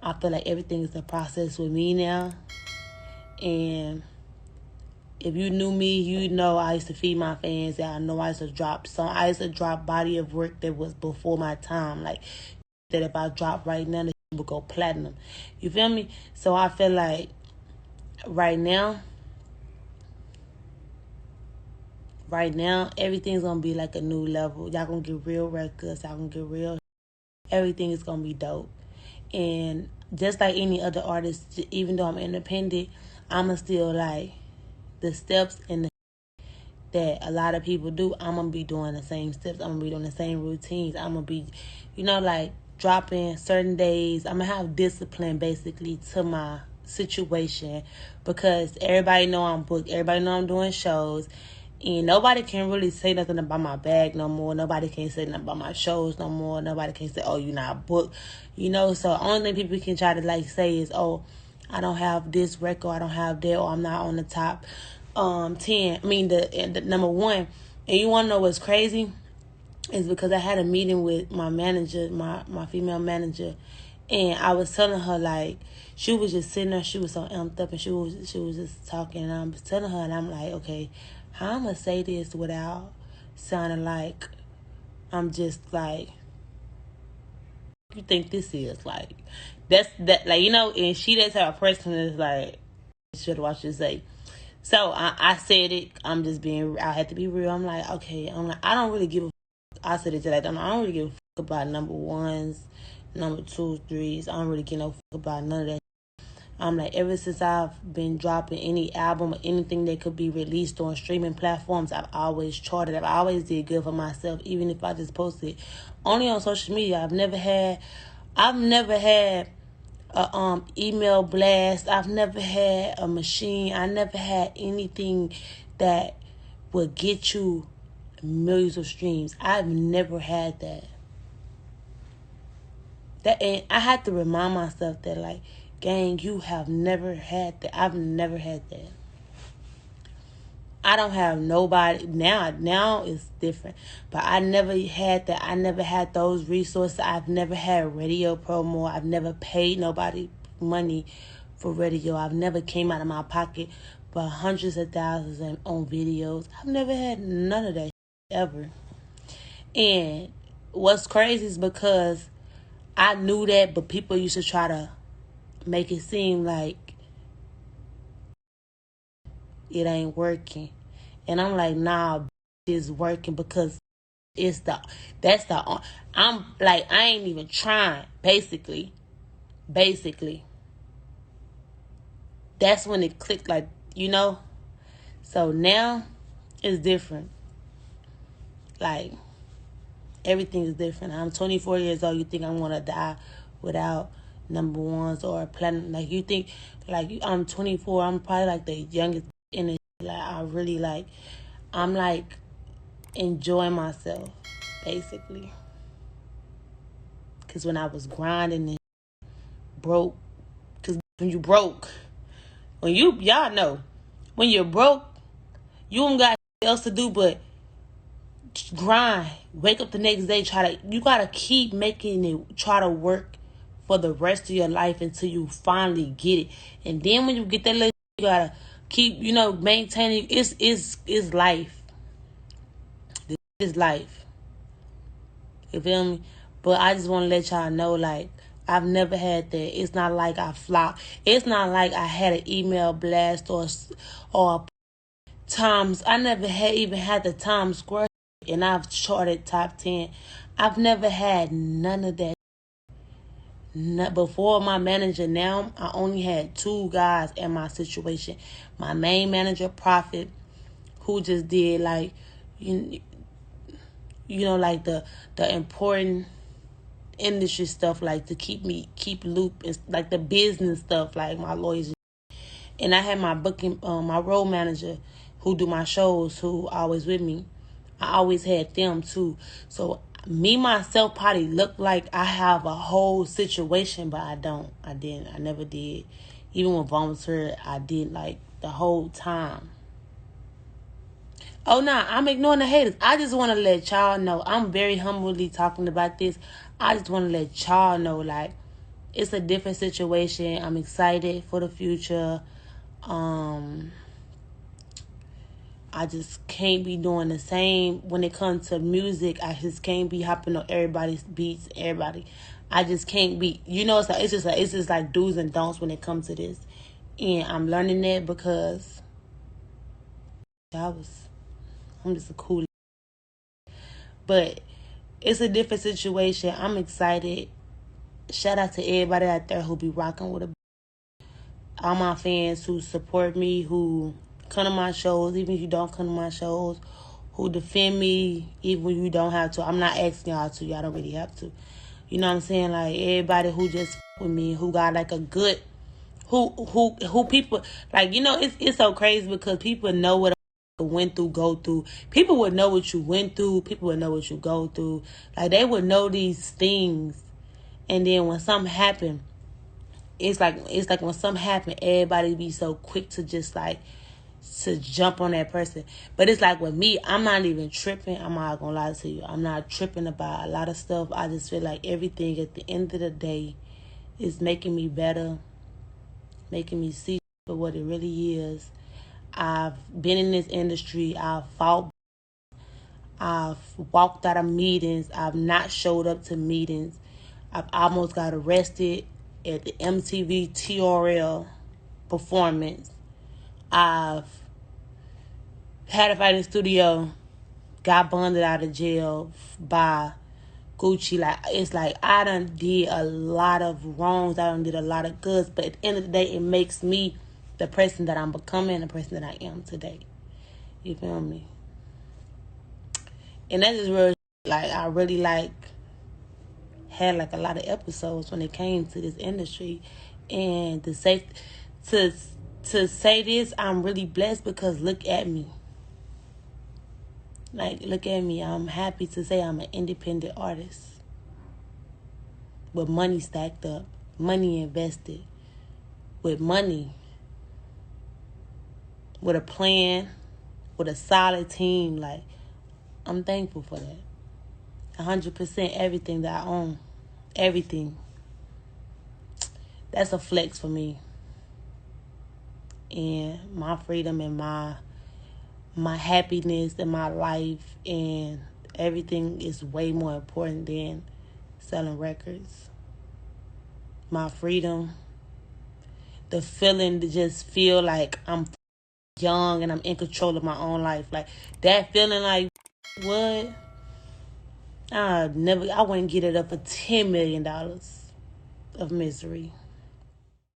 I feel like everything is a process with me now. And if you knew me, you know I used to feed my fans. And I know I used to drop body of work that was before my time. Like, that if I drop right now, the would go platinum. You feel me? So I feel like right now, everything's going to be like a new level. Y'all going to get real records. Y'all going to get real. Everything is going to be dope. And just like any other artist, even though I'm independent, I'm going to still like the steps and the that a lot of people do. I'm going to be doing the same steps. I'm going to be doing the same routines. I'm going to be, like dropping certain days. I'm going to have discipline basically to my situation because everybody know I'm booked. Everybody know I'm doing shows. And nobody can really say nothing about my bag no more. Nobody can say nothing about my shows no more. Nobody can say, oh, you're not booked. So the only thing people can try to like say is, oh, I don't have this record, I don't have that, or I'm not on the top 10. I mean, the number one. And you want to know what's crazy? Is because I had a meeting with my manager, my female manager, and I was telling her, like, she was just sitting there, she was so amped up, and she was just talking, and I was telling her, and I'm like, okay, how I'm gonna say this without sounding like I'm just like, you think this is like, that's that, like, and she, that's how a person is like, should watch this say. So I said it. I'm just being. I had to be real. I'm like, okay. I'm like, I don't really give a. I said it today. I don't really give a fuck about number ones, number twos, threes. I don't really give no fuck about none of that. I'm like, ever since I've been dropping any album or anything that could be released on streaming platforms, I've always charted. I've always did good for myself, even if I just posted only on social media. I've never had a email blast. I've never had a machine. I never had anything that would get you millions of streams. I've never had that. And I had to remind myself that, like, gang, you have never had that. I've never had that. I don't have nobody now. Now it's different, but I never had that. I never had those resources. I've never had radio promo. I've never paid nobody money for radio. I've never came out of my pocket for hundreds of thousands on videos. I've never had none of that ever. And what's crazy is because I knew that, but people used to try to make it seem like it ain't working. And I'm like, nah, it's working because I'm like, I ain't even trying, basically. That's when it clicked, like, So now it's different. Like, everything is different. I'm 24 years old. You think I'm gonna die without number ones or platinum? Like, you think, like, I'm 24. I'm probably like the youngest in it. Like, I really like. I'm like enjoying myself, basically. Cause when I was grinding and broke, cause when you broke, y'all know, when you're broke, you don't got else to do but grind. Wake up the next day, you gotta keep making it, try to work for the rest of your life until you finally get it. And then when you get that little, you gotta keep, maintaining. It's life. This is life. You feel me? But I just want to let y'all know, like, I've never had that. It's not like I flopped. It's not like I had an email blast or Times. I never even had the Times Square, and I've charted top 10. I've never had none of that. Before my manager, now I only had two guys in my situation. My main manager, Prophet, who just did like, like the important industry stuff, like to keep loop, and like the business stuff, like my lawyers. And I had my booking, my role manager, who do my shows, who always with me. I always had them too. So me myself probably look like I have a whole situation, but I don't. I didn't. I never did. Even with volunteer, I did like the whole time. Oh, nah, I'm ignoring the haters. I just want to let y'all know. I'm very humbly talking about this. I just want to let y'all know, like, it's a different situation. I'm excited for the future. I just can't be doing the same when it comes to music. I just can't be hopping on everybody's beats. Everybody, I just can't be. It's just like do's and don'ts when it comes to this, and I'm learning that because I'm just a cool. But it's a different situation. I'm excited. Shout out to everybody out there who be rocking with all my fans who support me, who come to my shows, even if you don't come to my shows, who defend me, even when you don't have to. I'm not asking y'all to. Y'all don't really have to. You know what I'm saying? Like, everybody who just with me, who got like a good, who people, like, it's so crazy because people know what I went through, go through. People would know what you went through. People would know what you go through. Like, they would know these things. And then when something happened, it's like when something happen, everybody be so quick to just like to jump on that person. But it's like with me, I'm not even tripping. I'm not gonna lie to you. I'm not tripping about a lot of stuff. I just feel like everything at the end of the day is making me better, making me see for what it really is. I've been in this industry. I've fought. I've walked out of meetings. I've not showed up to meetings. I've almost got arrested at the MTV TRL performance. I've had a fight in the studio, got bonded out of jail by Gucci. Like, it's like I done did a lot of wrongs. I done did a lot of goods. But at the end of the day, it makes me the person that I'm becoming, the person that I am today. You feel me? And that is real. Like, I really had like a lot of episodes when it came to this industry, and to say this, I'm really blessed because look at me. Like, look at me. I'm happy to say I'm an independent artist with money stacked up, money invested, with money, with a plan, with a solid team. Like, I'm thankful for that. 100% everything that I own, everything. That's a flex for me. And my freedom and my happiness in my life and everything is way more important than selling records. My freedom, the feeling to just feel like I'm young and I'm in control of my own life. Like, that feeling, like, what? I wouldn't get it up for $10 million of misery.